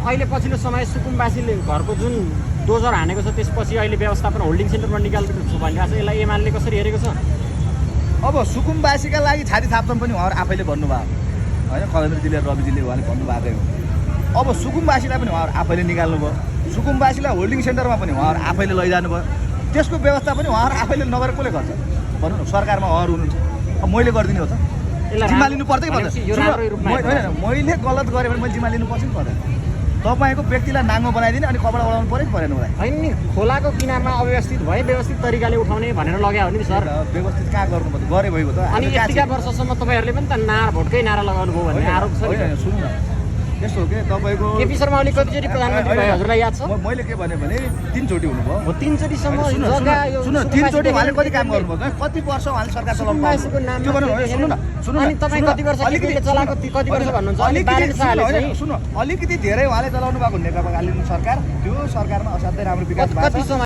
अहिले पछिल्लो समय सुकुम्बासीले घरको जुन डोजर हानेको छ त्यसपछि अहिले व्यवस्थापन होल्डिङ सेन्टरमा निकालेको छ भनिरहेको छ। यसलाई एमाले कसरी हेरेको छ? अब सुकुम्बासीका लागि छाती थाप्छन् पनि उहाँहरू आफैले भन्नुभयो होइन, खगेन्द्रजीले रविजीले उहाँले भन्नुभएकै हो। अब सुकुम्बासीलाई पनि उहाँहरू आफैले निकाल्नु भयो, सुकुम्बासीलाई होल्डिङ सेन्टरमा पनि उहाँहरू आफैले लैजानु भयो। त्यसको व्यवस्था पनि उहाँहरू आफैले नगरेर कसले गर्छ भन्नु न? सरकारमा उहाँहरू हुनुहुन्छ, अब मैले गरिदिने हो त? जिम्मा लिनु पर्छ कि पर्दैन? मैले गलत गरेँ भने मैले जिम्मा लिनुपर्छ कि पर्दैन? तपाईँको व्यक्तिलाई नाङ्गो बनाइदिने अनि कपडा उडाउनु पऱ्यो कि परेन मलाई? होइन नि, खोलाको किनारमा अव्यवस्थित भए व्यवस्थित तरिकाले उठाउने भनेर लगायो भने सर व्यवस्थित कहाँ गर्नुपर्छ? गरे भएको त। अनि यतिका वर्षसम्म तपाईँहरूले पनि त भोटकै नारा लगाउनु भयो भन्ने आरोप छ। सुन्नु न, यस्तो हो कि तपाईँको केपी शर्मा ओली कतिचोटि प्रधानमन्त्री भयो हजुरलाई याद छ? मैले के भने 3 चोटि हुनुभयो। हो 3 चोटिसम्म जग्गा यो सुन्नु 3 चोटि उहाँले कति काम गर्नुभयो? कति वर्ष उहाँले सरकार चलाउनु भयो? त्यो भन्नु न, सुन्नु न, सुन्नु न। अनि तपाईँ कति वर्ष केपीले चलाएको कति वर्ष भन्नुहुन्छ? अनि बारेन शाहले चाहिँ सुन्नु, अलिकति धेरै उहाँले चलाउनु भएको नेकपा कालीन सरकार, त्यो सरकारमा असाध्यै राम्रो विकास भएको छ।